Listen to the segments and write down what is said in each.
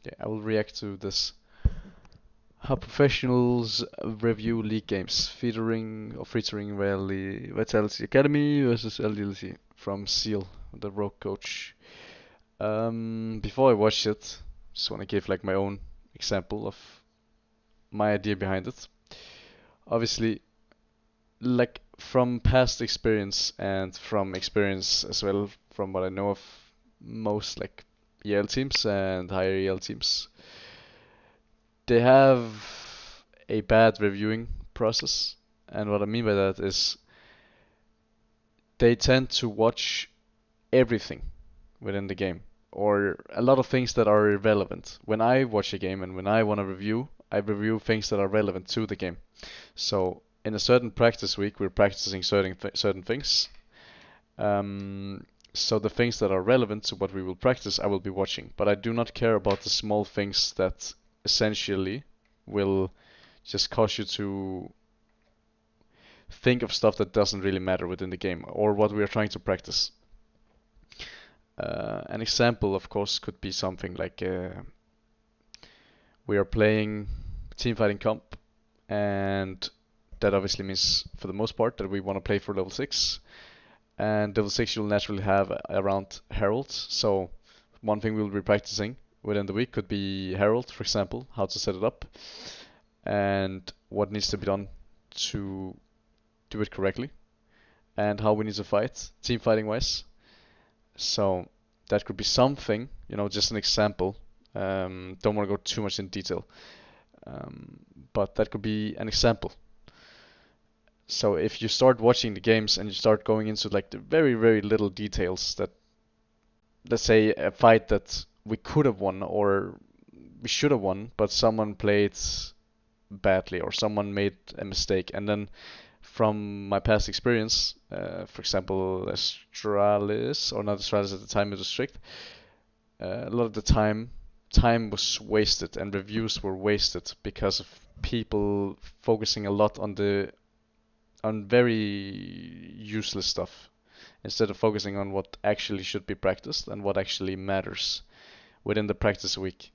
Okay, I will react to this. How professionals review league games, featuring Vitality Academy versus LDLC from SeeEl, the rogue coach. Before I watch it, just want to give like my own example of my idea behind it. Obviously, like from past experience and from experience as well, from what I know of most like EL teams and higher EL teams, they have a bad reviewing process. And what I mean by that is they tend to watch everything within the game, or a lot of things that are irrelevant. When I watch a game and when I want to review, I review things that are relevant to the game. So in a certain practice week, we're practicing certain things. So the things that are relevant to what we will practice, I will be watching. But I do not care about the small things that essentially will just cause you to think of stuff that doesn't really matter within the game or what we are trying to practice. An example, of course, could be something like we are playing team fighting comp, and that obviously means, for the most part, that we want to play for level 6. And level 6 you'll naturally have around heralds. So one thing we'll be practicing within the week could be herald, for example, how to set it up, and what needs to be done to do it correctly, and how we need to fight, team fighting wise. So that could be something, just an example. Don't want to go too much in detail, um, but that could be an example. So if you start watching the games and you start going into like the very, very little details that, let's say, a fight that we could have won or we should have won, but someone played badly or someone made a mistake, and then from my past experience, for example, Astralis, or not Astralis at the time, it was strict. A lot of the time was wasted and reviews were wasted because of people focusing a lot on very useless stuff instead of focusing on what actually should be practiced and what actually matters within the practice week.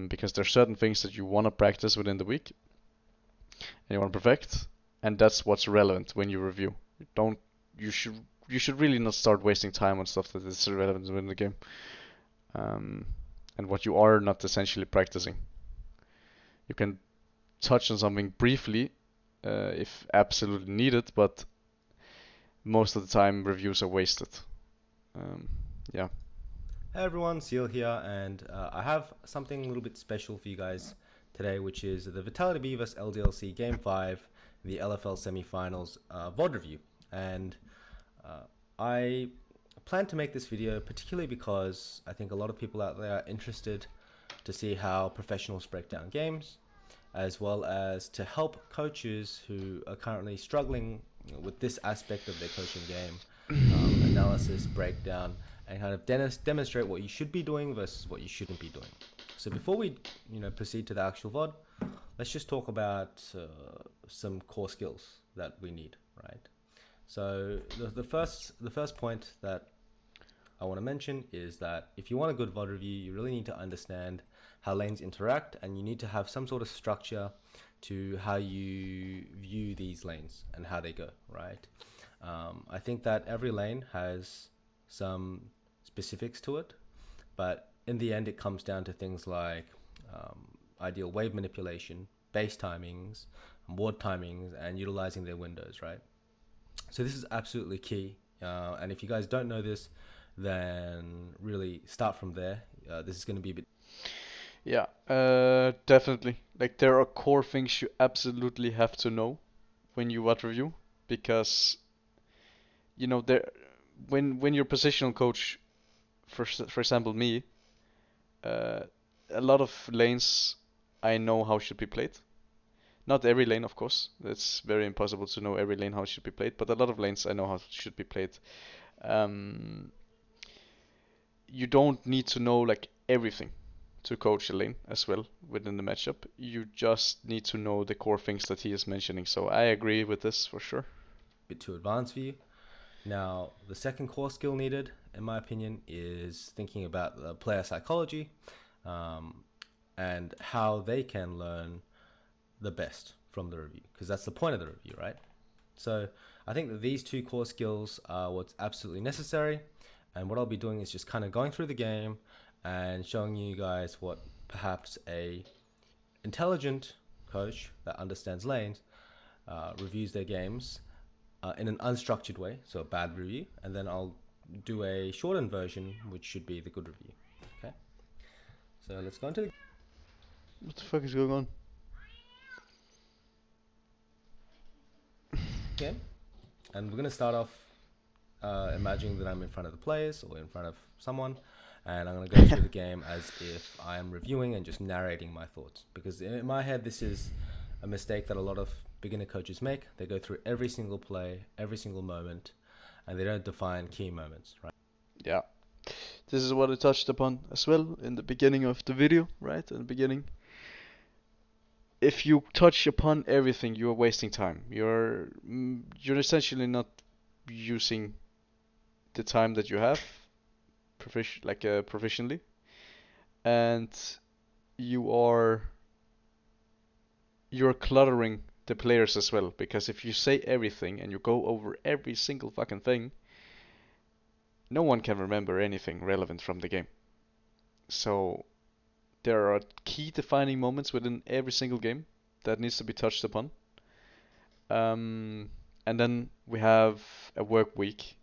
Because there are certain things that you want to practice within the week and you want to perfect, and that's what's relevant when you review. You don't you should really not start wasting time on stuff that is irrelevant within the game, um, and what you are not essentially practicing. You can touch on something briefly if absolutely needed, but most of the time reviews are wasted. Um, yeah. Hey everyone, SeeEl here, and I have something a little bit special for you guys today, which is the Vitality B vs LDLC Game 5, the LFL semi-finals VOD review. And I plan to make this video particularly because I think a lot of people out there are interested to see how professionals break down games, as well as to help coaches who are currently struggling with this aspect of their coaching game, analysis, breakdown, and kind of demonstrate what you should be doing versus what you shouldn't be doing. So before we proceed to the actual VOD, let's just talk about some core skills that we need, right? So the first point that I want to mention is that if you want a good VOD review, you really need to understand how lanes interact, and you need to have some sort of structure to how you view these lanes and how they go, right? I think that every lane has some specifics to it, but in the end, it comes down to things like ideal wave manipulation, base timings, ward timings, and utilizing their windows, right? So this is absolutely key. And if you guys don't know this, then really start from there. This is going to be a bit. Yeah, definitely. Like there are core things you absolutely have to know when you watch review, because there when you're positional coach, for example me, uh, a lot of lanes I know how should be played. Not every lane, of course. It's very impossible to know every lane how it should be played, but a lot of lanes I know how it should be played. Um, you don't need to know like everything to coach a lane as well within the matchup. You just need to know the core things that he is mentioning. So I agree with this for sure. Bit too advanced for you. Now, the second core skill needed, in my opinion, is thinking about the player psychology. and how they can learn the best from the review, because that's the point of the review, right? So I think that these two core skills are what's absolutely necessary. And what I'll be doing is just kind of going through the game and showing you guys what perhaps a intelligent coach that understands lanes reviews their games in an unstructured way, so a bad review, and then I'll do a shortened version, which should be the good review. Okay, so let's go into the What the fuck is going on? game, and we're gonna start off imagining that I'm in front of the players or in front of someone, and I'm gonna go through the game as if I am reviewing and just narrating my thoughts, because in my head this is a mistake that a lot of beginner coaches make. They go through every single play, every single moment, and they don't define key moments, right? Yeah. This is what I touched upon as well in the beginning of the video, right? In the beginning. If you touch upon everything, you're wasting time. You're essentially not using the time that you have professionally, and you are you're cluttering the players as well, because if you say everything and you go over every single fucking thing, no one can remember anything relevant from the game. So there are key defining moments within every single game that needs to be touched upon. And then we have a work week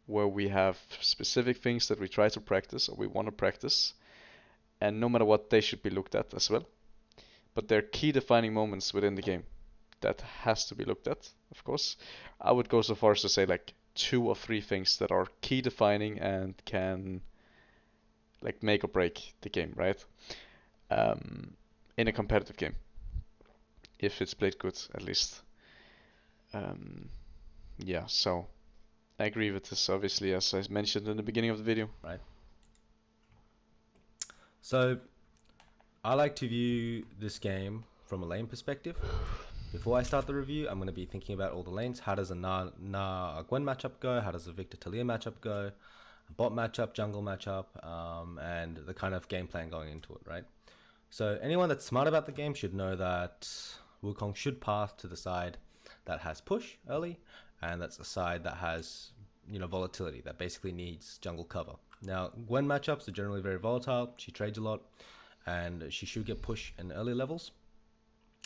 where we have specific things that we try to practice or we want to practice, and no matter what, they should be looked at as well. But there are key defining moments within the game that has to be looked at, of course. I would go so far as to say like 2 or 3 things that are key defining and can like make or break the game, right? In a competitive game, if it's played good, at least. Yeah, so I agree with this, obviously, as I mentioned in the beginning of the video. Right. So I like to view this game from a lane perspective. Before I start the review, I'm going to be thinking about all the lanes. How does a Gwen matchup go? How does a Victor Talia matchup go? A bot matchup, jungle matchup, and the kind of game plan going into it, right? So anyone that's smart about the game should know that Wukong should path to the side that has push early, and that's a side that has, you know, volatility, that basically needs jungle cover. Now, Gwen matchups are generally very volatile. She trades a lot, and she should get push in early levels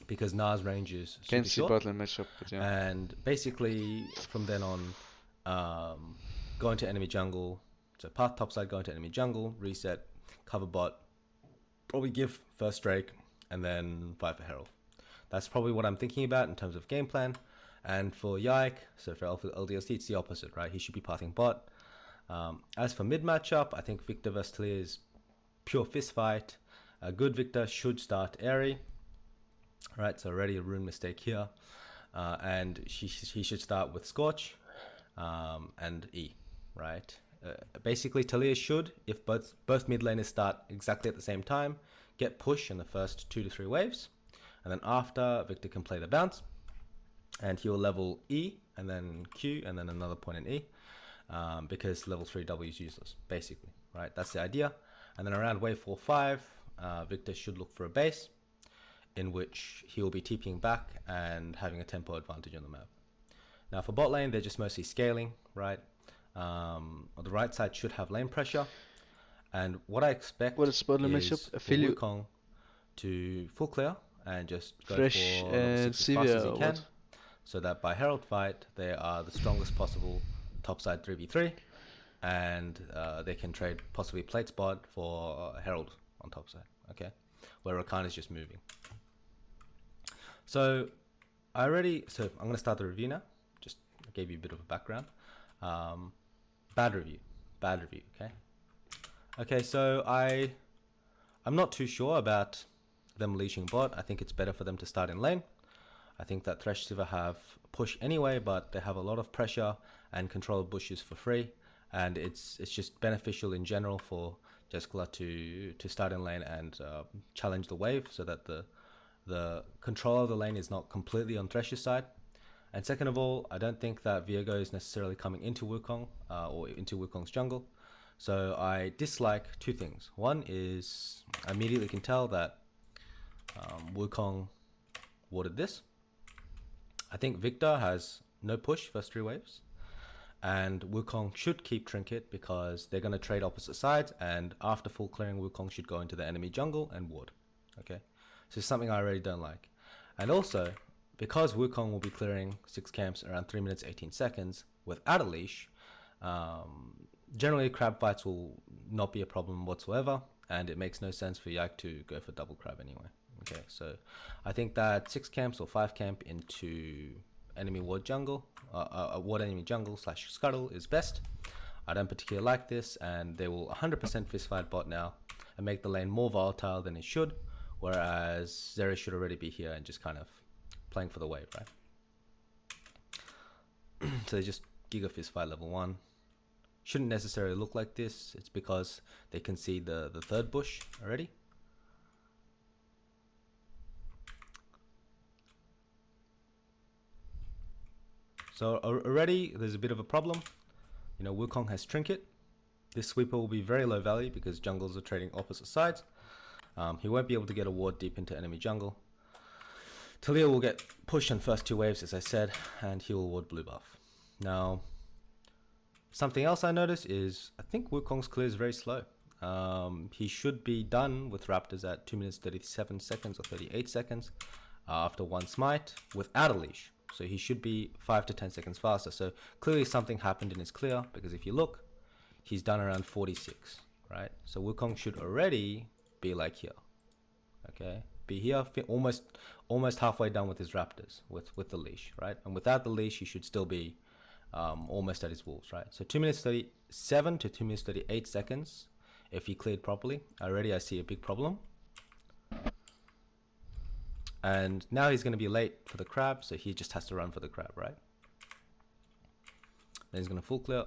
because Na's range is super Can't see short. bot lane matchup, but yeah. And basically, from then on, go into enemy jungle. So path topside, go into enemy jungle, reset, cover bot, probably give first Drake, and then fight for Herald. That's probably what I'm thinking about in terms of game plan. And for Yike, so for LDLC, it's the opposite, right? He should be pathing bot. As for mid matchup, I think Victor vs Talia is pure fist fight. A good Victor should start Airy, right? So already a rune mistake here. And he should start with Scorch and E, right? Basically, Talia should, if both mid laners start exactly at the same time, get push in the first 2 to 3 waves. And then after, Victor can play the bounce. And he'll level E, and then Q, and then another point in E. Because level 3 W is useless, basically, right? That's the idea. And then around wave 4-5, Victor should look for a base, in which he will be TPing back and having a tempo advantage on the map. Now for bot lane, they're just mostly scaling, right? On the right side should have lane pressure. And what I expect What is bot lane is matchup? for Affiliate Wukong to full clear and just go Fresh for and 6 as fast as he SeeEl, can, what? so that by Herald fight, they are the strongest possible topside 3v3, and they can trade possibly plate spot for Herald on topside, okay? Where Rakan is just moving. So I'm going to start the review now. Just gave you a bit of a background. Bad review, okay? Okay, so I'm not too sure about them leashing bot. I think it's better for them to start in lane. I think that Thresh Siva have push anyway, but they have a lot of pressure and control bushes for free, and it's just beneficial in general for Jeskla to start in lane and challenge the wave, so that the control of the lane is not completely on Thresh's side. And second of all, I don't think that Viego is necessarily coming into Wukong or into Wukong's jungle. So I dislike two things. One is I immediately can tell that Wukong warded this. I think Victor has no push first 3 waves, and Wukong should keep Trinket because they're going to trade opposite sides, and after full clearing, Wukong should go into the enemy jungle and ward. Okay, so it's something I really don't like. And also, because Wukong will be clearing 6 camps around 3 minutes 18 seconds without a leash, generally crab fights will not be a problem whatsoever, and it makes no sense for Yak to go for double crab anyway. Okay, so I think that 6 camps or 5 camp into enemy ward jungle, ward enemy jungle / scuttle is best. I don't particularly like this, and they will 100% fistfight bot now and make the lane more volatile than it should, whereas Zeri should already be here and just kind of playing for the wave, right? So they just Giga Fistfight level 1. Shouldn't necessarily look like this. It's because they can see the third bush already. So already there's a bit of a problem. You know, Wukong has Trinket. This sweeper will be very low value because jungles are trading opposite sides. He won't be able to get a ward deep into enemy jungle. Talia will get pushed on first 2 waves, as I said, and he will ward blue buff. Now, something else I noticed is I think Wukong's clear is very slow. He should be done with Raptors at 2 minutes 37 seconds or 38 seconds after 1 smite without a leash. So he should be 5 to 10 seconds faster. So clearly something happened in his clear, because if you look, he's done around 46, right? So Wukong should already be like here, okay? Be here, almost halfway done with his Raptors with the leash, right? And without the leash, he should still be almost at his wolves, right? So 2 minutes 37 to 2 minutes 38 seconds if he cleared properly. Already I see a big problem. And now he's going to be late for the crab, so he just has to run for the crab, right? Then he's going to full clear.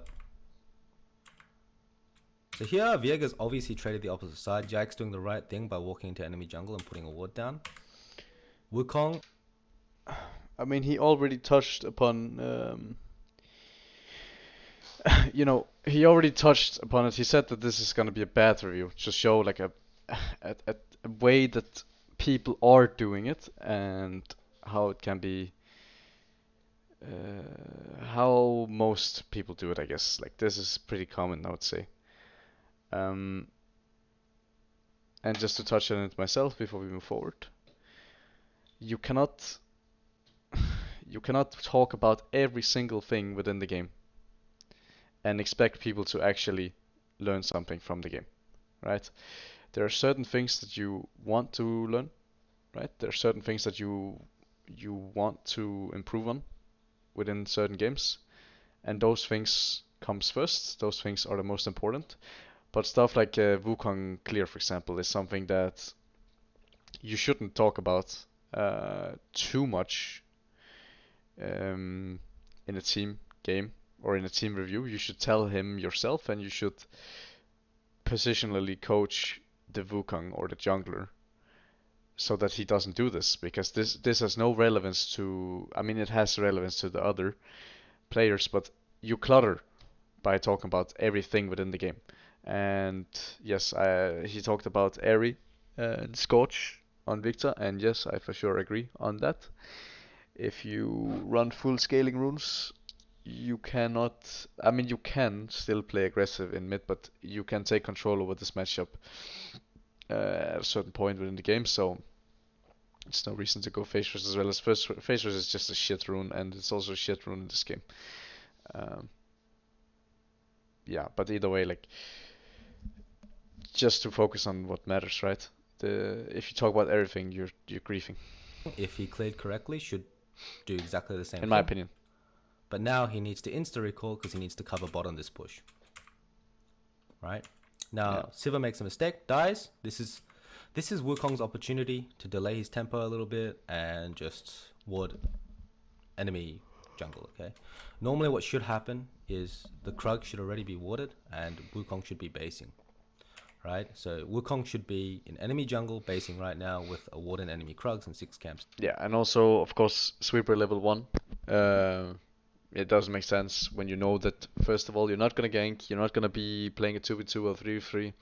So here, Viega's obviously traded the opposite side. Jack's doing the right thing by walking into enemy jungle and putting a ward down. Wukong, I mean, he already touched upon, he already touched upon it. He said that this is going to be a bad review, to show like a way that people are doing it and how it can be, how most people do it, I guess. Like, this is pretty common, I would say. And just to touch on it myself before we move forward, you cannot talk about every single thing within the game and expect people to actually learn something from the game, right? There are certain things that you want to learn, right? There are certain things that you want to improve on within certain games, and those things comes first. Those things are the most important. But stuff like Wukong clear, for example, is something that you shouldn't talk about too much in a team game or in a team review. You should tell him yourself, and you should positionally coach the Wukong or the jungler so that he doesn't do this, because this has no relevance to, I mean, it has relevance to the other players, but you clutter by talking about everything within the game. And yes, he talked about Airy and Scorch on Victor, and yes, I for sure agree on that. If you run full scaling runes, you cannot, I mean, you can still play aggressive in mid, but you can take control over this matchup at a certain point within the game, so it's no reason to go Phase Rush as well. As Phase Rush is just a shit rune, and it's also a shit rune in this game. Yeah, but either way, like, just to focus on what matters, right? If you talk about everything, you're griefing. if he cleared correctly, should do exactly the same In thing. my opinion. But now he needs to insta recall because he needs to cover bot on this push. Right? Now, Yeah. Siva makes a mistake, dies. This is Wukong's opportunity to delay his tempo a little bit and just ward enemy jungle, okay? Normally what should happen is the Krug should already be warded and Wukong should be basing. Right? So Wukong should be in enemy jungle basing right now with a ward and enemy Krugs and 6 camps. Yeah, and also, of course, Sweeper level 1. it doesn't make sense when you know that first of all you're not gonna gank, you're not gonna be playing a 2v2 or 3v3,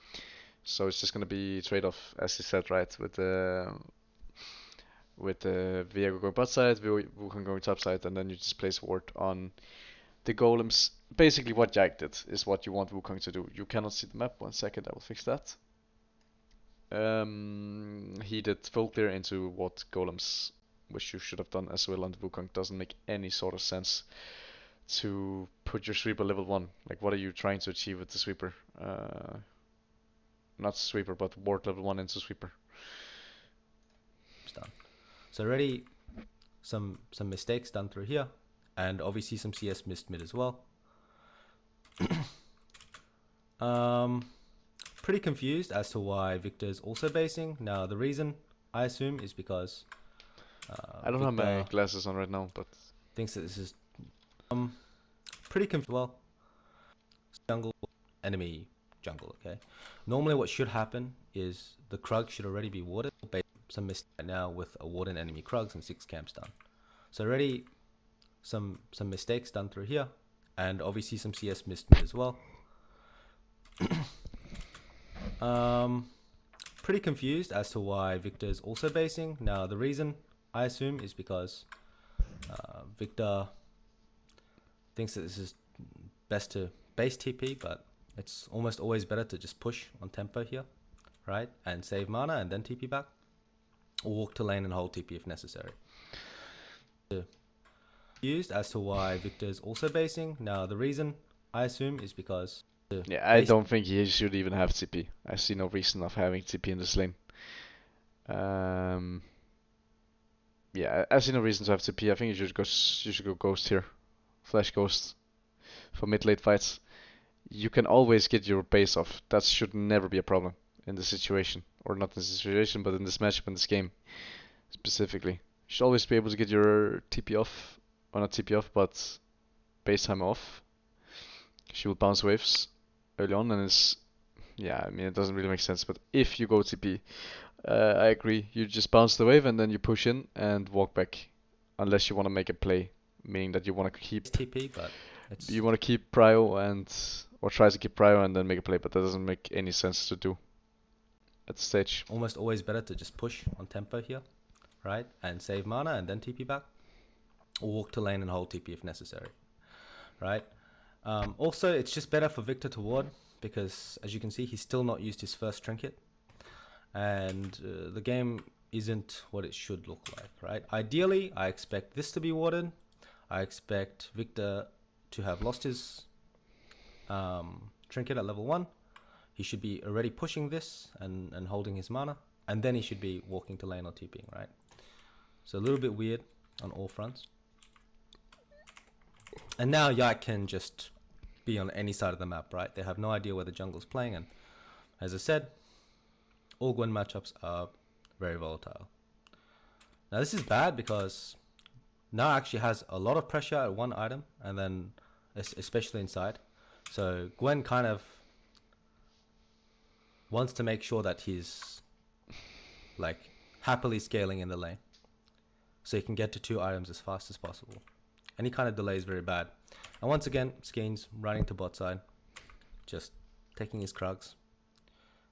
so it's just gonna be trade-off as you said, right? With Viego going bot side, Wukong going top side, and then you just place ward on the golems. Basically, what Jack did is what you want Wukong to do. You cannot see the map. 1 second, I will fix that. He did full clear into what golems, which you should have done as well. And Wukong doesn't make any sort of sense to put your sweeper level 1. Like, what are you trying to achieve with the sweeper? Not sweeper, but ward level 1 into sweeper. It's done. So already some mistakes done through here, and obviously some CS missed mid as well. Pretty confused as to why Victor's also basing. Now the reason I assume is because I don't have my glasses on right now, but thinks that this is pretty confused. Well, jungle, enemy, jungle. Okay. Normally, what should happen is the Krug should already be warded. Some mistake right now with a warden enemy Krugs and 6 camps done. So already some mistakes done through here, and obviously some CS missed mid as well. Pretty confused as to why Victor's also basing. Now the reason I assume is because Victor thinks that this is best to base TP, but it's almost always better to just push on tempo here, right? And save mana and then TP back. Or walk to lane and hold TP if necessary. Confused as to why Victor's also basing. Now the reason I assume is because I don't think he should even have TP. I see no reason of having TP in this lane. I see no reason to have TP. I think you should go Ghost here. Flash Ghost for mid-late fights. You can always get your base off. That should never be a problem in this situation. Or not in this situation, but in this matchup, in this game specifically. You should always be able to get your TP off. Or not TP off, but base time off. She will bounce waves early on, and it doesn't really make sense. But if you go TP, I agree. You just bounce the wave and then you push in and walk back, unless you want to make a play, meaning that you want to keep TP, but you want to keep prio or try to keep prio and then make a play, but that doesn't make any sense to do at the stage. Almost always better to just push on tempo here, right? And save mana and then TP back, or walk to lane and hold TP if necessary, right? Also, it's just better for Victor to ward because, as you can see, he's still not used his first trinket, and the game isn't what it should look like, right? Ideally, I expect this to be warded. I expect Victor to have lost his trinket at level 1. He should be already pushing this and holding his mana, and then he should be walking to lane or TPing, right? So a little bit weird on all fronts. And now Yak can just be on any side of the map, right? They have no idea where the jungle's playing, and as I said, all Gwen matchups are very volatile. Now this is bad because now actually has a lot of pressure at one item, and then especially inside. So Gwen kind of wants to make sure that he's like happily scaling in the lane, so he can get to 2 items as fast as possible. Any kind of delay is very bad. And once again, Skeen's running to bot side, just taking his Krugs.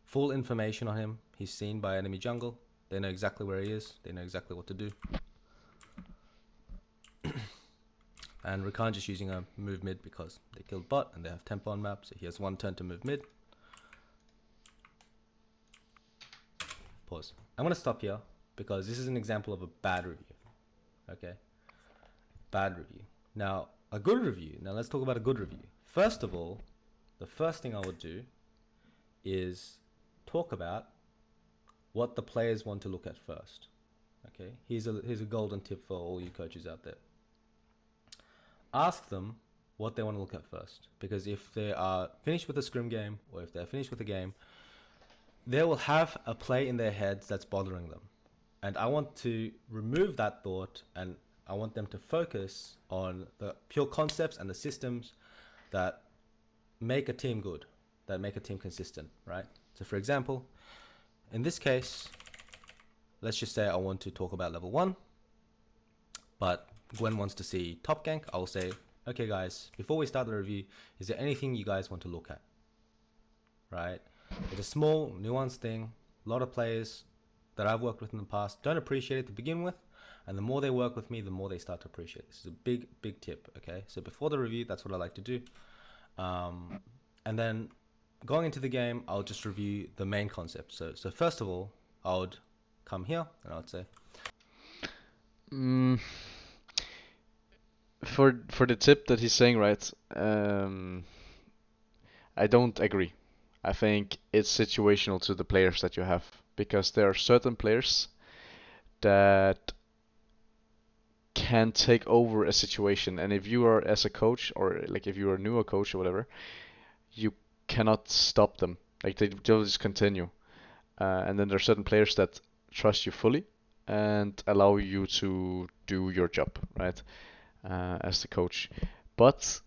Full information on him. He's seen by enemy jungle. They know exactly where he is. They know exactly what to do. And Rakan just using a move mid because they killed bot and they have tempo on map, so he has 1 turn to move mid. Pause. I'm going to stop here because this is an example of a bad review. Okay? Bad review. Now, a good review. Now, let's talk about a good review. First of all, the first thing I would do is talk about what the players want to look at first. Okay? Here's a golden tip for all you coaches out there. Ask them what they want to look at first. Because if they are finished with a scrim game, or if they're finished with a game, they will have a play in their heads that's bothering them. And I want to remove that thought, and I want them to focus on the pure concepts and the systems that make a team good, that make a team consistent, right? So for example, in this case, let's just say I want to talk about level 1, but Gwen wants to see top gank. I'll say Okay, guys, before we start the review, is there anything you guys want to look at? Right? It's a small, nuanced thing. A lot of players that I've worked with in the past don't appreciate it to begin with, and the more they work with me, the more they start to appreciate it. This is a big, big tip, okay? So before the review, that's what I like to do. And then going into the game, I'll just review the main concept. So first of all, I would come here and I would say, Mm, for the tip that he's saying, right? I don't agree. I think it's situational to the players that you have because there are certain players that can take over a situation, and if you are as a coach or like if you are a newer coach or whatever, you cannot stop them. Like they'll just continue. And then there are certain players that trust you fully and allow you to do your job, right? As the coach. But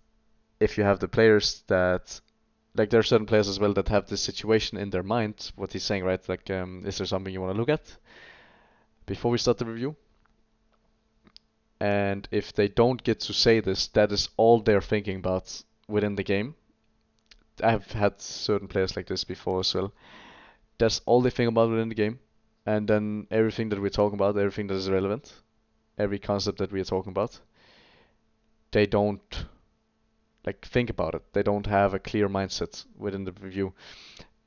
if you have the players that like there are certain players as well that have this situation in their mind, what he's saying, right? Like, is there something you want to look at before we start the review? And if they don't get to say this, that is all they're thinking about within the game. I've had certain players like this before as well. That's all they think about within the game. And then everything that we're talking about, everything that is relevant, every concept that we are talking about, they don't like think about it. They don't have a clear mindset within the review.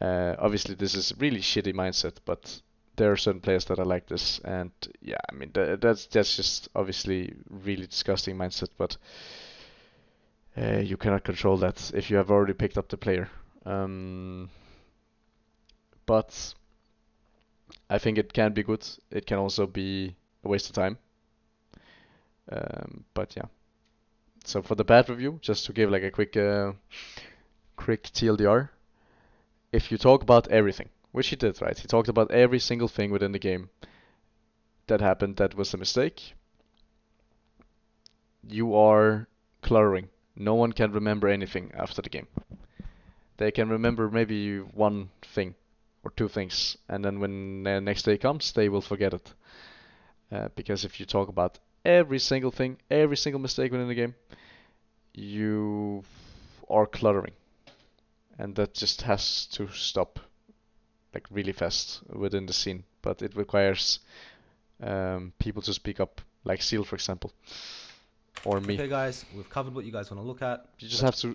Obviously, this is a really shitty mindset, but there are certain players that are like this, and yeah, I mean that's just obviously really disgusting mindset. But you cannot control that if you have already picked up the player. But I think it can be good. It can also be a waste of time. But yeah. So for the bad review, just to give like a quick TLDR, if you talk about everything, which he did, right? He talked about every single thing within the game that happened that was a mistake. You are cluttering. No one can remember anything after the game. They can remember maybe one thing or two things, and then when the next day comes, they will forget it. Because if you talk about every single thing, every single mistake within the game, you are cluttering, and that just has to stop like really fast within the scene. But it requires people to speak up, like SeeEl, for example, or me. okay, guys, we've covered what you guys want to look at. You just have to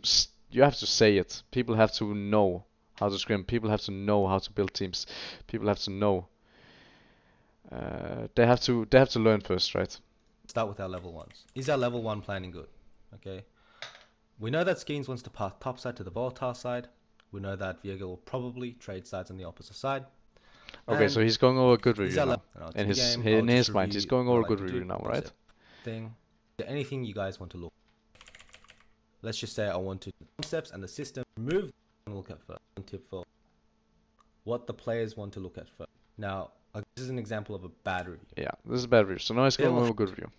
you have to say it. People have to know how to scrim. People have to know how to build teams. People have to know. They have to learn first, right? Start with our level ones. Is our level one planning good? Okay. We know that Skeens wants to pass topside to the volatile side. We know that Viega will probably trade sides on the opposite side. Okay, so he's going over a good Is review our now. in In game, his mind, he's going over a good review now, right? Thing. Is there anything you guys want to look? Let's just say I want to concepts and the system remove and look at first. One tip for what the players want to look at first. Now, this is an example of a bad review. Yeah, this is a bad review. So now he's going over a good review.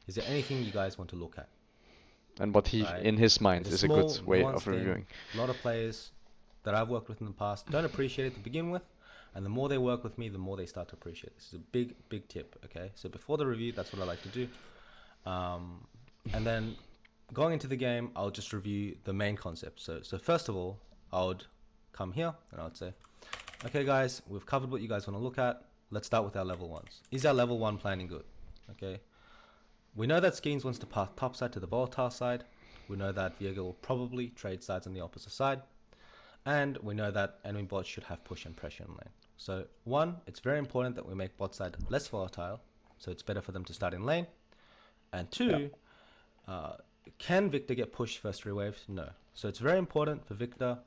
Is there anything you guys want to look at? And what he, in his mind, is a good way of reviewing. A lot of players that I've worked with in the past don't appreciate it to begin with, and the more they work with me, the more they start to appreciate it. This is a big, big tip, okay? So before the review, that's what I like to do. And then going into the game, I'll just review the main concept. So first of all, I would come here and I would say, okay, guys, we've covered what you guys want to look at. Let's start with our level ones. Is our level one planning good? Okay. We know that Skeens wants to pass topside to the volatile side. We know that Viega will probably trade sides on the opposite side. And we know that enemy bots should have push and pressure in lane. So one, it's very important that we make bot side less volatile, so it's better for them to start in lane. And two, can Victor get pushed first 3 waves? No. So it's very important for Victor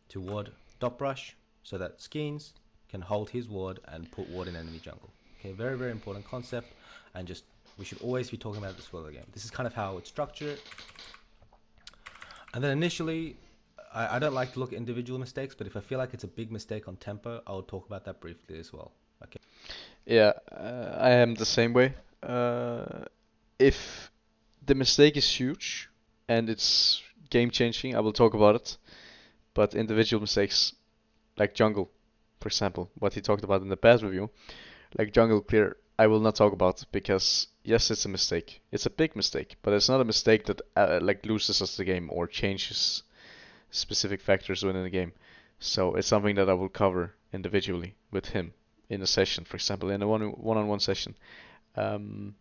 to ward dot brush so that Skeens can hold his ward and put ward in enemy jungle. Okay, very, very important concept, and just we should always be talking about this for the game. This is kind of how I would structure it. And then initially, I don't like to look at individual mistakes, but if I feel like it's a big mistake on tempo, I'll talk about that briefly as well. Okay. Yeah, I am the same way. If the mistake is huge and it's game changing, I will talk about it. But individual mistakes, like jungle, for example, what he talked about in the past review, like jungle clear I will not talk about because yes, it's a mistake. It's a big mistake, but it's not a mistake that like loses us the game or changes specific factors within the game. So it's something that I will cover individually with him in a session, for example, in a one-on-one session. Um,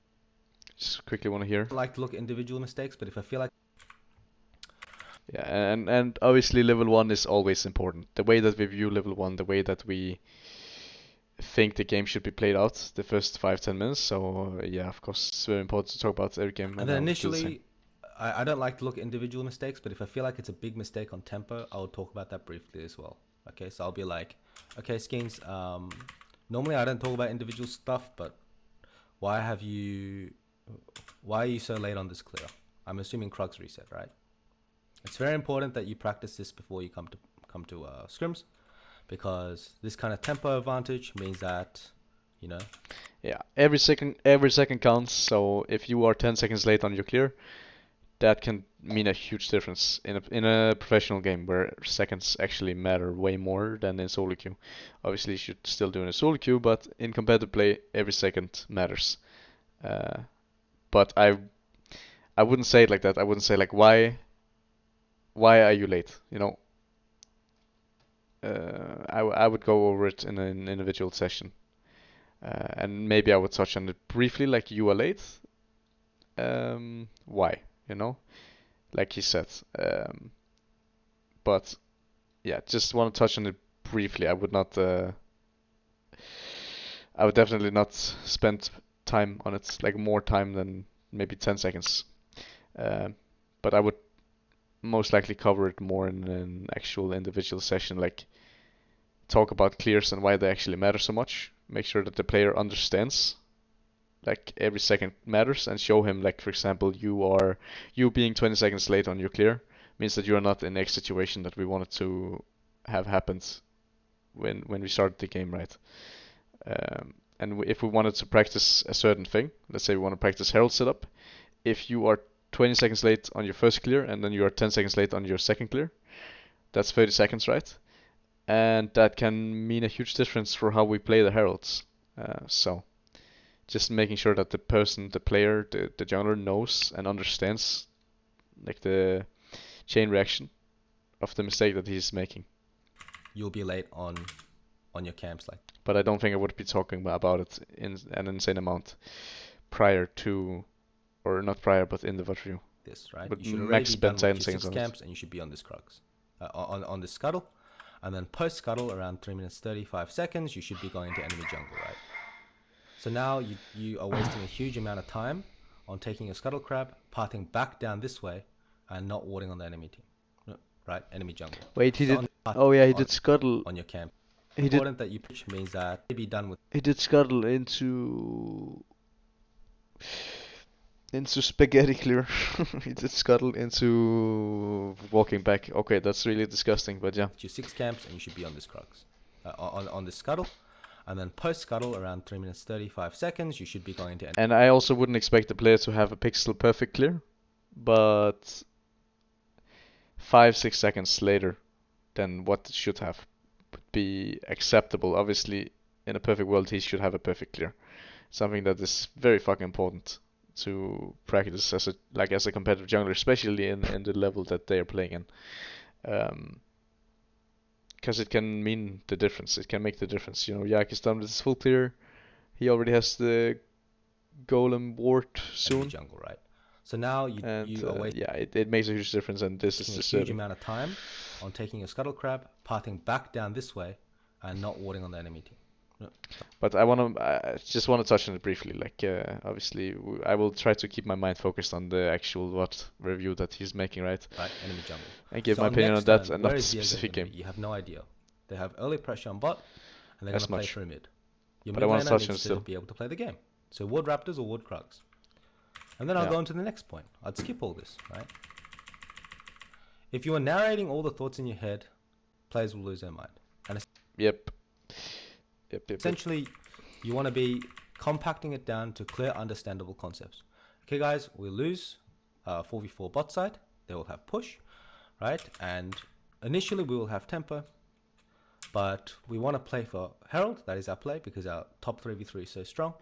just quickly want to hear. I like to look at individual mistakes, but if I feel like Yeah, and obviously level one is always important. The way that we view level one, the way that we think the game should be played out, the first 5-10 minutes. So yeah, of course, it's very important to talk about every game, and and then I will do the same. initially, I don't like to look at individual mistakes, but if I feel like it's a big mistake on tempo, I'll talk about that briefly as well. Okay, so I'll be like, okay, Skeens, normally I don't talk about individual stuff, but why are you so late on this clear? I'm assuming Krug's reset, right? It's very important that you practice this before you come to scrims, because this kind of tempo advantage means that, you know. Yeah, every second counts. So if you are 10 seconds late on your clear, that can mean a huge difference in a professional game where seconds actually matter way more than in solo queue. Obviously, you should still do in a solo queue, but in competitive play, every second matters. Uh, but I wouldn't say it like that. I wouldn't say like why are you late? You know, I would go over it in an individual session, and maybe I would touch on it briefly, like you are late. Why? You know, like he said. But yeah, just want to touch on it briefly. I would definitely not spend time on it, like more time than maybe 10 seconds. Um, but I would most likely cover it more in an actual individual session, like talk about clears and why they actually matter so much. Make sure that the player understands like every second matters and show him like for example you being 20 seconds late on your clear means that you are not in the X situation that we wanted to have happened when we started the game, right? And if we wanted to practice a certain thing, let's say we want to practice Herald setup, if you are 20 seconds late on your first clear and then you are 10 seconds late on your second clear, that's 30 seconds, right? And that can mean a huge difference for how we play the Heralds. So just making sure that the person, the player, the jungler knows and understands like the chain reaction of the mistake that he's making. You'll be late on your camps, like. But I don't think I would be talking about it in an insane amount prior to, or not prior, but in the VOD review. This, right? But You should max already be done spend with 10 your seconds 6 on camps, and you should be on this Krugs, on this scuttle, and then post scuttle around 3 minutes 35 seconds, you should be going into enemy jungle, right? So now you are wasting a huge amount of time on taking a scuttle crab, pathing back down this way, and not warding on the enemy team, right? Enemy jungle. Wait, he So did. Oh yeah, he did scuttle. on your camp. He did. Important that you push means that to be done with. He did scuttle into spaghetti clear. He did scuttle into walking back. Okay, that's really disgusting, but yeah. Your 6 camps, and you should be on this Krugs, on this scuttle. And then post scuttle around 3 minutes 35 seconds, you should be going to. And I also wouldn't expect the player to have a pixel perfect clear, but 5-6 seconds later than what it should have would be acceptable. Obviously, in a perfect world, he should have a perfect clear. Something that is very fucking important to practice as a competitive jungler, especially in the level that they are playing in. Because it can mean the difference. It can make the difference. You know, Yak is done with his full clear. He already has the golem ward soon. Jungle, right? So now you are wasting yeah, it makes a huge difference, and this is a disturbing. huge amount of time on taking a scuttle crab, pathing back down this way, and not warding on the enemy team. But I just want to touch on it briefly. Like, obviously, I will try to keep my mind focused on the actual what review that he's making, right? Right, enemy jungle. And give my opinion on that and not the specific game. You have no idea. They have early pressure on bot, and they're going to play through mid. Your but I want to touch on it still. To be able to play the game. So ward Raptors or ward Krugs. And then I'll go on to the next point. I'd skip all this, right? If you are narrating all the thoughts in your head, players will lose their mind. And Yep. Essentially, you want to be compacting it down to clear, understandable concepts. Okay, guys, we lose 4v4 bot side. They will have push, right? And initially, we will have tempo. But we want to play for Herald. That is our play because our top 3v3 is so strong.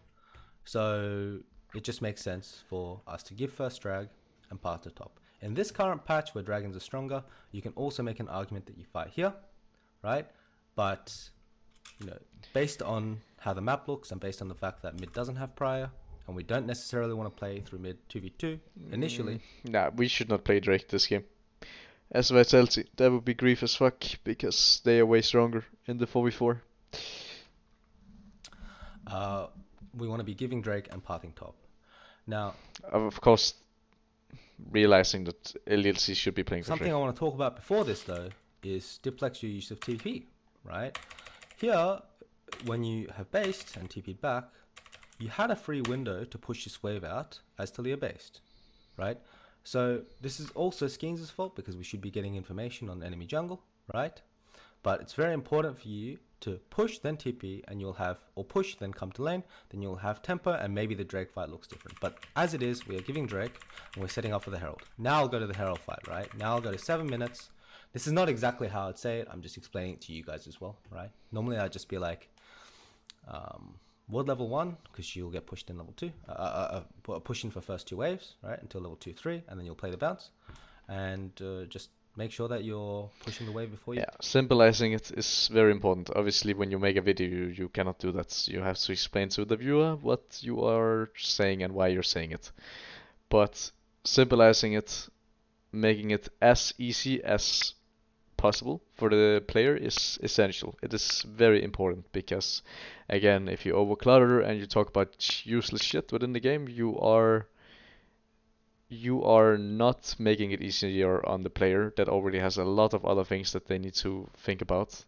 So it just makes sense for us to give first drag and path to top. In this current patch where dragons are stronger, you can also make an argument that you fight here, right? But, you know, based on how the map looks and based on the fact that mid doesn't have prior, and we don't necessarily want to play through mid 2v2 initially. Nah, we should not play Drake this game. As Vitality, that would be grief as fuck, because they are way stronger in the 4v4. We want to be giving Drake and pathing top. Now, Of course, realizing that LDLC should be playing for something Drake. I want to talk about before this, though, is Diplex's use of TP, right? Here, when you have based and TP'd back, you had a free window to push this wave out as Talia based, right? So this is also Skeens' fault because we should be getting information on enemy jungle, right? But it's very important for you to push, then TP, and you'll have, or push, then come to lane, then you'll have tempo, and maybe the Drake fight looks different. But as it is, we are giving Drake, and we're setting up for the Herald. Now I'll go to the Herald fight, right? Now I'll go to 7 minutes. This is not exactly how I'd say it, I'm just explaining it to you guys as well, right? Normally I'd just be like, ward level 1, because you'll get pushed in level 2, pushing for first 2 waves, right, until level 2, 3, and then you'll play the bounce. And just make sure that you're pushing the wave before you... Yeah, symbolizing it is very important. Obviously, when you make a video, you cannot do that. You have to explain to the viewer what you are saying and why you're saying it. But symbolizing it, making it as easy as possible for the player is essential. It is very important because, again, if you overclutter and you talk about useless shit within the game, you are not making it easier on the player that already has a lot of other things that they need to think about.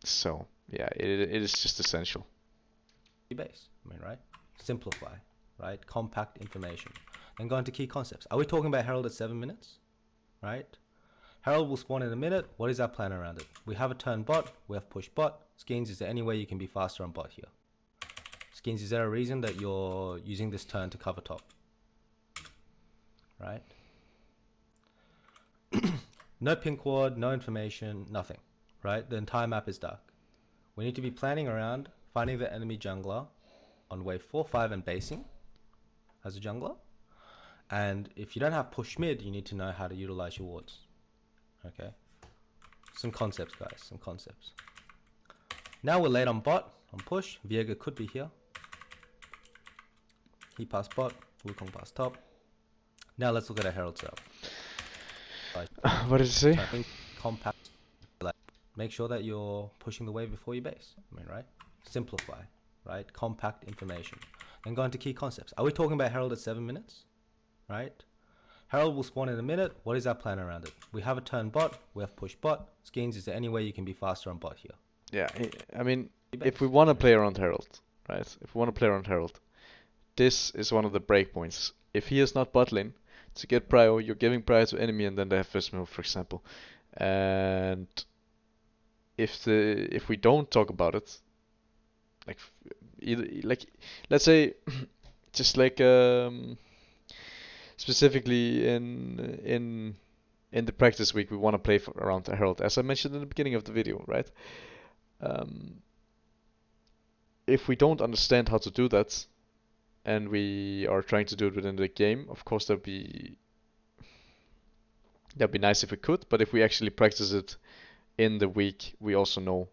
So yeah, it is just essential. Base, I mean, right? Simplify, right? Compact information. Then go into key concepts. Are we talking about Herald at 7 minutes? Right? Herald will spawn in a minute. What is our plan around it? We have a turn bot. We have push bot. Skeens, is there any way you can be faster on bot here? Skeens, is there a reason that you're using this turn to cover top? Right? No pink ward, no information, nothing. Right? The entire map is dark. We need to be planning around finding the enemy jungler on wave 4, 5 and basing as a jungler. And if you don't have push mid, you need to know how to utilize your wards. Okay? Some concepts, guys. Some concepts. Now we're late on bot, on push. Viega could be here. He passed bot. Wukong passed top. Now let's look at a Herald setup. What did you say? Compact. Like, make sure that you're pushing the wave before you base. I mean, right? Simplify, right? Compact information. Then go into key concepts. Are we talking about Herald at 7 minutes? Right? Herald will spawn in a minute. What is our plan around it? We have a turn bot. We have push bot. Skeens, is there any way you can be faster on bot here? Yeah, I mean, if we want to play around Herald, right? If we want to play around Herald, this is one of the breakpoints. If he is not bot lane, to get prio, you're giving prio to enemy and then they have first move, for example. And if we don't talk about it, like either let's say just like specifically in the practice week we want to play around Herald, as I mentioned in the beginning of the video, right? If we don't understand how to do that and we are trying to do it within the game, of course that'd be nice if we could, but if we actually practice it in the week, we also know,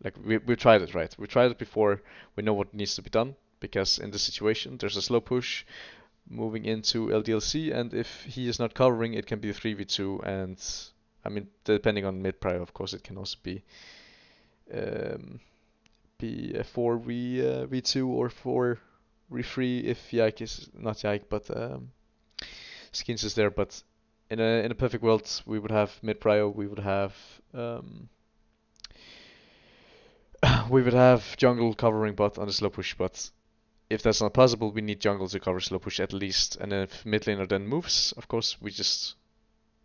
like we tried it, right? We tried it before, we know what needs to be done, because in this situation there's a slow push moving into LDLC, and if he is not covering, it can be a 3v2, and I mean, depending on mid prio, of course, it can also be a 4v2 or 4v3 if Yike is not Yike, but Skins is there. But in a perfect world, we would have mid prio, we would have jungle covering bot on the slow push, but if that's not possible, we need jungle to cover slow push at least. And if mid laner then moves, of course, we just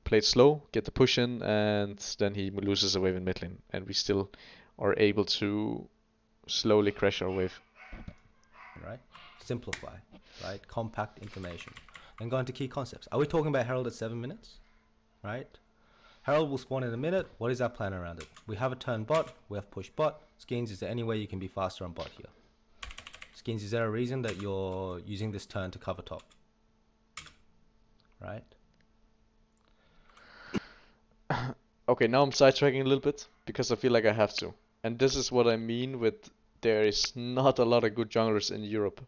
play it slow, get the push in, and then he loses a wave in mid lane, and we still are able to slowly crash our wave. Right? Simplify, right? Compact information. Then go into key concepts. Are we talking about Herald at 7 minutes? Right? Herald will spawn in a minute. What is our plan around it? We have a turn bot. We have push bot. Skeens, is there any way you can be faster on bot here? Skins, is there a reason that you're using this turn to cover top? Right? Okay, now I'm sidetracking a little bit because I feel like I have to. And this is what I mean with there is not a lot of good junglers in Europe.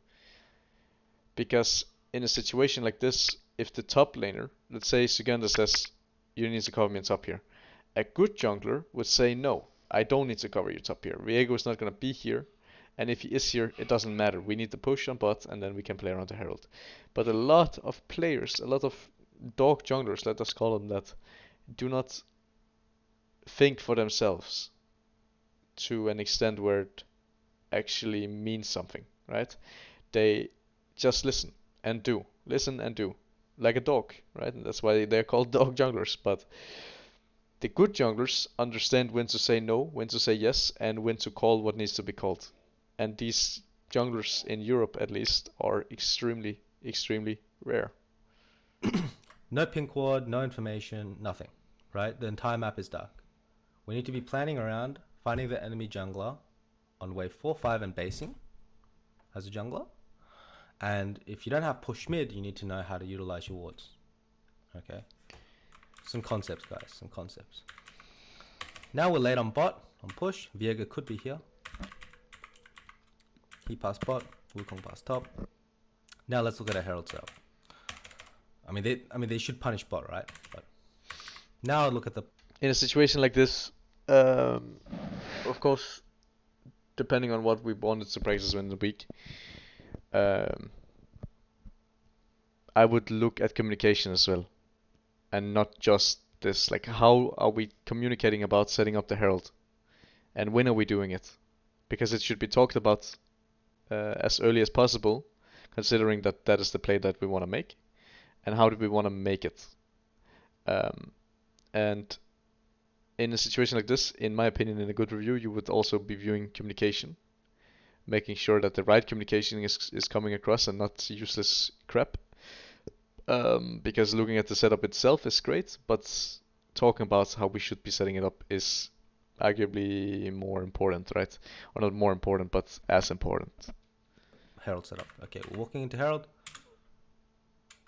Because in a situation like this, if the top laner, let's say Suganda says, you need to cover me on top here. A good jungler would say, no, I don't need to cover you top here. Viego is not going to be here. And if he is here, it doesn't matter. We need to push on bot and then we can play around the Herald. But a lot of players, a lot of dog junglers, let us call them that, do not think for themselves to an extent where it actually means something, right? They just listen and do, like a dog, right? And that's why they're called dog junglers. But the good junglers understand when to say no, when to say yes, and when to call what needs to be called. And these junglers in Europe, at least, are extremely, extremely rare. No pink ward, no information, nothing, right? The entire map is dark. We need to be planning around finding the enemy jungler on wave 4, 5 and basing as a jungler. And if you don't have push mid, you need to know how to utilize your wards. Okay? Some concepts, guys, some concepts. Now we're late on bot, on push. Viego could be here. He passed bot, Wukong passed top. Now let's look at a Herald setup. I mean they should punish bot, right? But now look at the... In a situation like this, of course, depending on what we wanted to practice in the week, I would look at communication as well, and not just this. Like, how are we communicating about setting up the Herald, and when are we doing it? Because it should be talked about as early as possible, considering that that is the play that we want to make, and how do we want to make it. And in a situation like this, in my opinion, in a good review, you would also be viewing communication, making sure that the right communication is coming across and not useless crap. Because looking at the setup itself is great, but talking about how we should be setting it up is arguably more important, right? Or not more important, but as important. Herald setup. Okay, we're walking into Herald.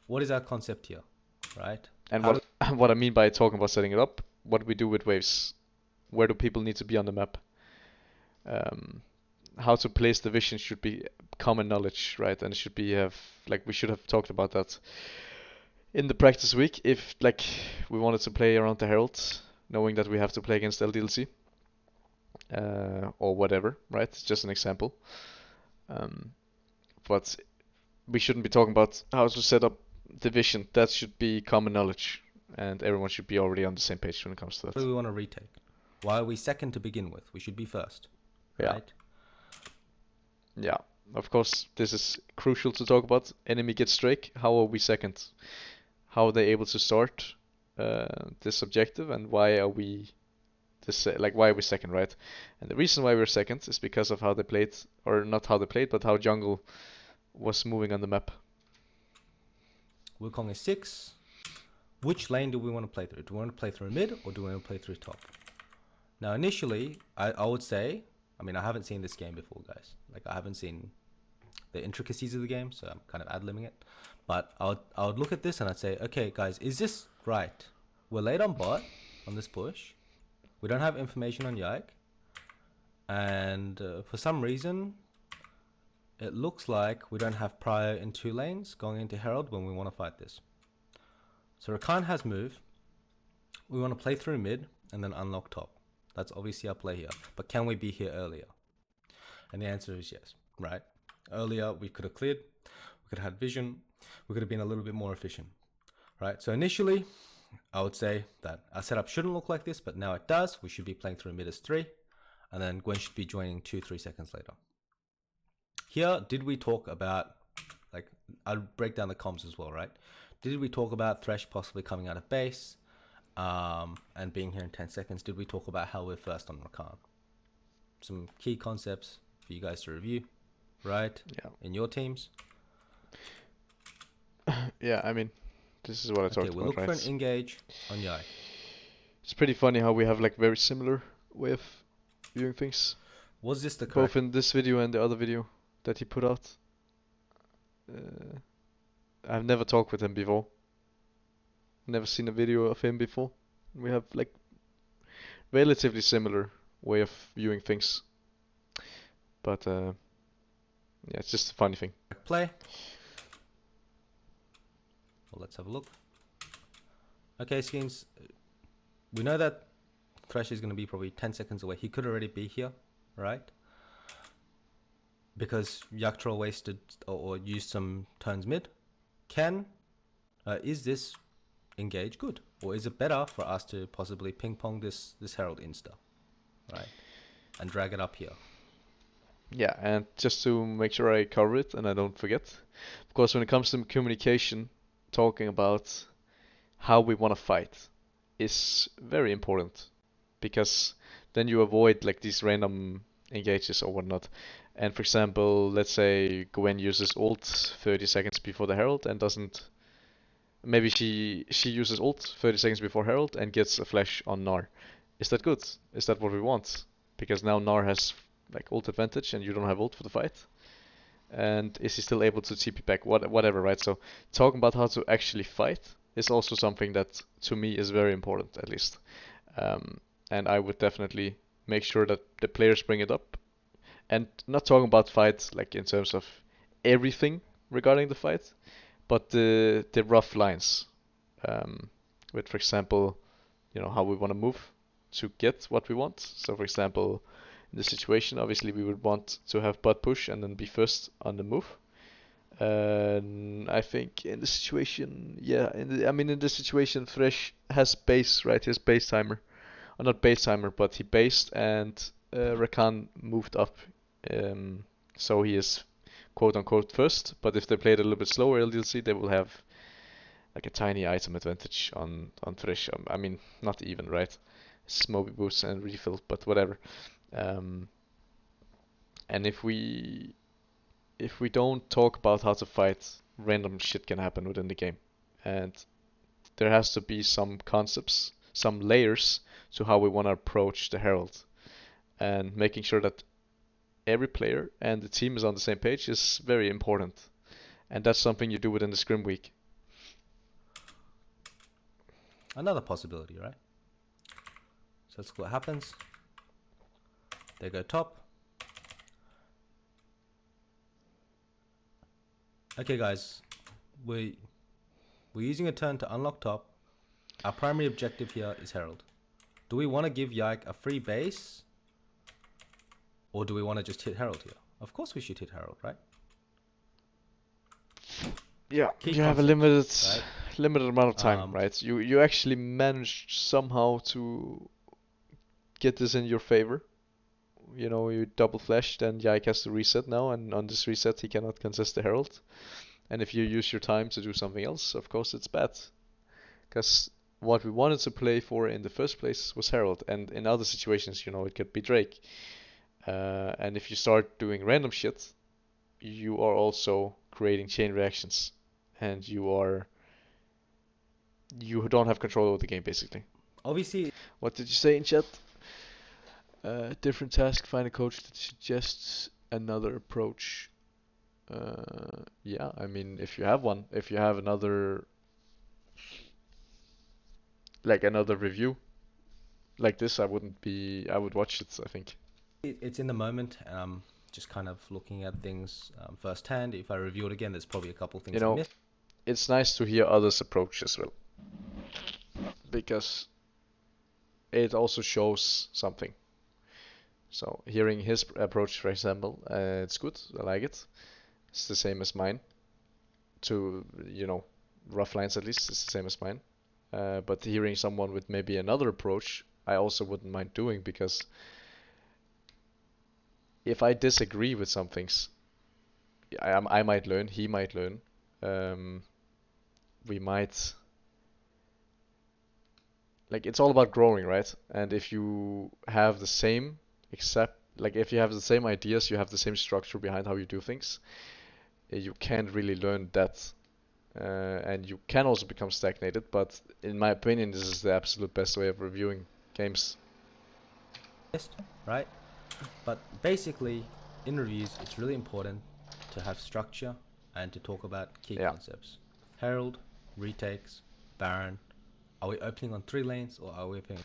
What is our concept here, right? And what I mean by talking about setting it up, what we do with waves, where do people need to be on the map? How to place the vision should be common knowledge, right? And it should be we should have talked about that in the practice week if we wanted to play around the Herald, knowing that we have to play against LDLC or whatever, right? It's just an example. But we shouldn't be talking about how to set up the vision. That should be common knowledge, and everyone should be already on the same page when it comes to that. What do we want to retake? Why are we second to begin with? We should be first, right? Yeah, of course, this is crucial to talk about. Enemy gets Drake. How are we second? How are they able to start this objective, and why are we why are we second, right? And the reason why we're second is because of how they played, or not how they played, but how jungle was moving on the map. Wukong is 6. Which lane do we want to play through? Do we want to play through mid, or do we want to play through top? Now, initially, I would say, I mean, I haven't seen this game before, guys. Like, I haven't seen the intricacies of the game, so I'm kind of ad-libbing it. But I would look at this and I'd say, okay, guys, is this right? We're late on bot on this push. We don't have information on Yike. And for some reason, it looks like we don't have prior in 2 lanes going into Herald when we want to fight this. So Rakan has move. We want to play through mid and then unlock top. That's obviously our play here. But can we be here earlier? And the answer is yes, right? Earlier, we could have cleared. We could have had vision. We could have been a little bit more efficient, right? So initially, I would say that our setup shouldn't look like this, but now it does. We should be playing through mid as 3. And then Gwen should be joining 2-3 seconds later. Here, did we talk about, I'll break down the comms as well, right? Did we talk about Thresh possibly coming out of base and being here in 10 seconds? Did we talk about how we're first on Rakan? Some key concepts for you guys to review, right? Yeah. In your teams. Yeah, I mean, this is what I talked about, we'll look right? for an engage on Yike. It's pretty funny how we have very similar way of viewing things. Was this the both correct... in this video and the other video? that he put out. Uh, I've never talked with him before. Never seen a video of him before. We have like relatively similar way of viewing things, but yeah, it's just a funny thing. Play. Well, let's have a look. Okay, Skeens. We know that Thresh is going to be probably 10 seconds away. He could already be here, right? Because Yaktrol wasted or used some turns mid. Is this engage good? Or is it better for us to possibly ping pong this Herald insta, right? And drag it up here. Yeah, and just to make sure I cover it and I don't forget, of course, when it comes to communication, talking about how we want to fight is very important, because then you avoid like these random engages or whatnot. And for example, let's say Gwen uses ult 30 seconds before the Herald and doesn't. Maybe she uses ult 30 seconds before Herald and gets a flash on Gnar. Is that good? Is that what we want? Because now Gnar has like ult advantage and you don't have ult for the fight. And is he still able to TP back? Whatever, right? So talking about how to actually fight is also something that to me is very important, at least. And I would definitely make sure that the players bring it up. And not talking about fights like in terms of everything regarding the fight, but the rough lines. With, for example, how we want to move to get what we want. So, for example, in this situation, obviously we would want to have butt push and then be first on the move. I think in the situation, yeah, in this situation, Thresh has base, right? He has base timer, or not base timer, but he based and Rakan moved up, so he is quote unquote first. But if they played a little bit slower LDLC, they will have like a tiny item advantage on Thresh. I mean, not even, right? Smoby boost and refill, but whatever. And if we don't talk about how to fight, random shit can happen within the game. And there has to be some concepts, some layers to how we want to approach the Herald. And making sure that every player and the team is on the same page is very important. And that's something you do within the scrim week. Another possibility, right? So let's see what happens. They go top. Okay, guys, we're using a turn to unlock top. Our primary objective here is Herald. Do we want to give Yike a free base, or do we want to just hit Herald here? Of course we should hit Herald, right? Yeah, Key you have a concepts, limited right? amount of time, right? You actually managed somehow to get this in your favor. You double flash, then Yike has to reset now, and on this reset he cannot contest the Herald. And if you use your time to do something else, of course it's bad. Because what we wanted to play for in the first place was Herald, and in other situations, it could be Drake. And if you start doing random shit, you are also creating chain reactions, and you don't have control over the game, basically. Obviously. What did you say in chat? Different task, find a coach that suggests another approach. Yeah, I mean, if you have one, if you have another review like this, I would watch it, I think. It's in the moment, just kind of looking at things firsthand. If I review it again, there's probably a couple things I missed. It's nice to hear others' approach as well, because it also shows something. So hearing his approach, for example, it's good. I like it. It's the same as mine. To rough lines at least, it's the same as mine. But hearing someone with maybe another approach, I also wouldn't mind doing, because if I disagree with some things, I might learn, he might learn. We might, like, it's all about growing, right? And if you have the same, if you have the same ideas, you have the same structure behind how you do things, you can't really learn that. And you can also become stagnated, but in my opinion, this is the absolute best way of reviewing games. Right? But basically, in reviews, it's really important to have structure and to talk about key Yeah. concepts. Herald, retakes, Baron. Are we opening on 3 lanes or are we opening?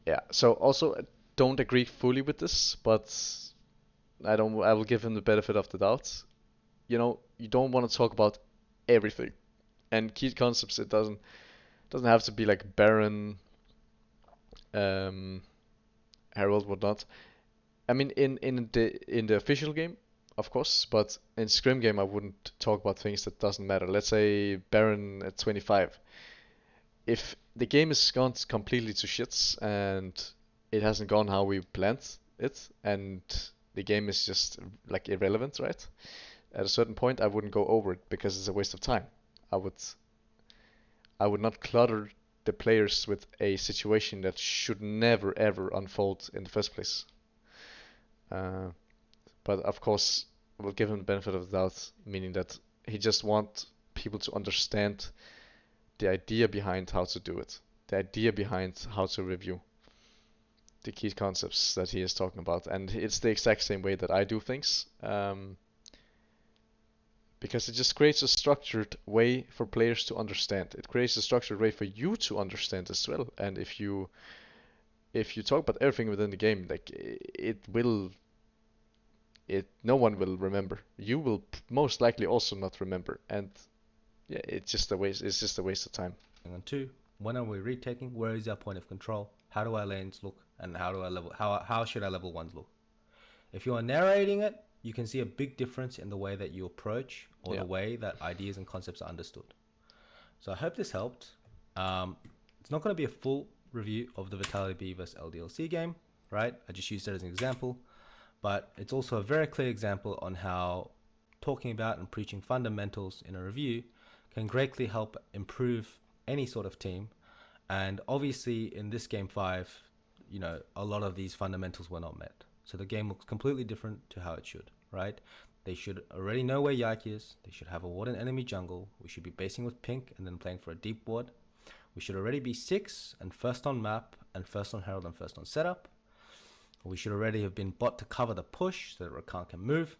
Yeah. So also I don't agree fully with this, but I don't. I will give him the benefit of the doubt. You don't want to talk about everything. And key concepts, it doesn't have to be like Baron, um, Herald, whatnot. I mean, in the official game, of course, but in scrim game, I wouldn't talk about things that doesn't matter. Let's say Baron at 25. If the game is gone completely to shits and it hasn't gone how we planned it, and the game is just like irrelevant, right? At a certain point, I wouldn't go over it because it's a waste of time. I would I would not clutter the players with a situation that should never ever unfold in the first place. Uh, but of course, we'll give him the benefit of the doubt, meaning that he just wants people to understand the idea behind how to do it, the idea behind how to review the key concepts that he is talking about, and it's the exact same way that I do things. Because it just creates a structured way for players to understand. It creates a structured way for you to understand as well. And if you talk about everything within the game, like it no one will remember. You will most likely also not remember. And yeah, it's just a waste of time. On 2, when are we retaking? Where is our point of control? How do our lanes look? And how should our level 1s look? If you are narrating it, you can see a big difference in the way that you approach or Yeah. the way that ideas and concepts are understood. So I hope this helped. It's not going to be a full review of the Vitality B vs LDLC game, right? I just used it as an example, but it's also a very clear example on how talking about and preaching fundamentals in a review can greatly help improve any sort of team. And obviously in this game 5, a lot of these fundamentals were not met. So the game looks completely different to how it should, right? They should already know where Yike is. They should have a ward and enemy jungle. We should be basing with pink and then playing for a deep ward. We should already be 6 and first on map and first on herald and first on setup. We should already have been bot to cover the push so that Rakan can move.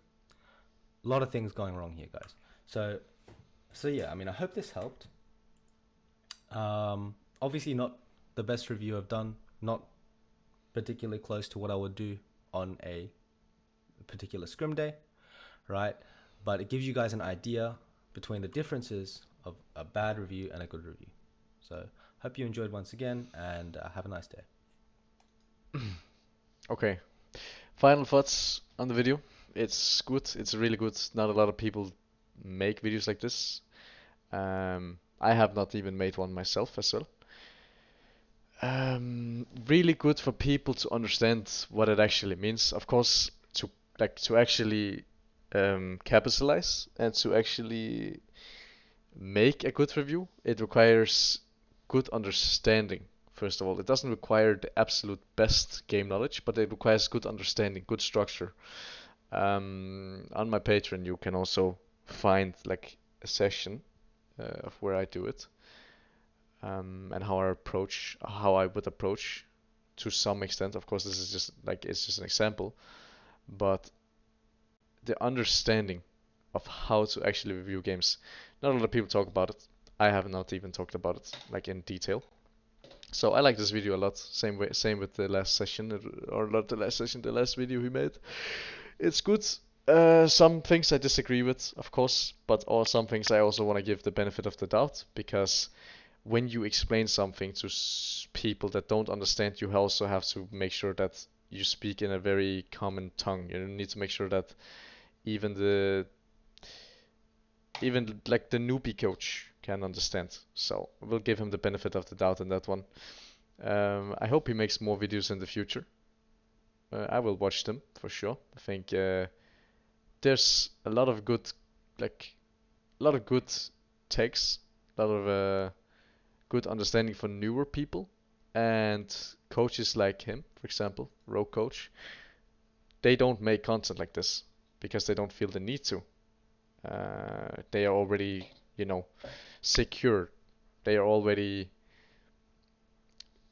A lot of things going wrong here, guys. So yeah, I mean, I hope this helped. Obviously not the best review I've done, not particularly close to what I would do on a particular scrim day, right? But it gives you guys an idea between the differences of a bad review and a good review. So hope you enjoyed once again, and have a nice day. Okay. Final thoughts on the video. It's good. It's really good. Not a lot of people make videos like this. I have not even made one myself as well. Really good for people to understand what it actually means. Of course, to actually capitalize and to actually make a good review, it requires good understanding. First of all, it doesn't require the absolute best game knowledge, but it requires good understanding, good structure. On my Patreon, you can also find like a session of where I do it, and how I would approach to some extent. Of course, this is just like it's just an example, but the understanding of how to actually review games. Not a lot of people talk about it. I have not even talked about it like in detail. So I like this video a lot. Same with the last session, or not the last session, the last video he made. It's good. Some things I disagree with, of course, but some things I also want to give the benefit of the doubt, because when you explain something to people that don't understand, you also have to make sure that you speak in a very common tongue. You need to make sure that even like the newbie coach can understand. So we'll give him the benefit of the doubt in that one. I hope he makes more videos in the future. I will watch them for sure. I think there's a lot of good, like a lot of good takes, a lot of good understanding for newer people, and coaches like him, for example, Rogue Coach. They don't make content like this because they don't feel the need to. They are already, secure. They are already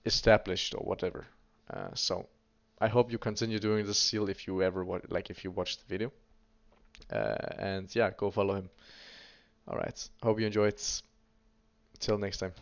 established or whatever. So I hope you continue doing this, SeeEl, if you ever if you watch the video. And yeah, go follow him. All right. Hope you enjoyed. Till next time.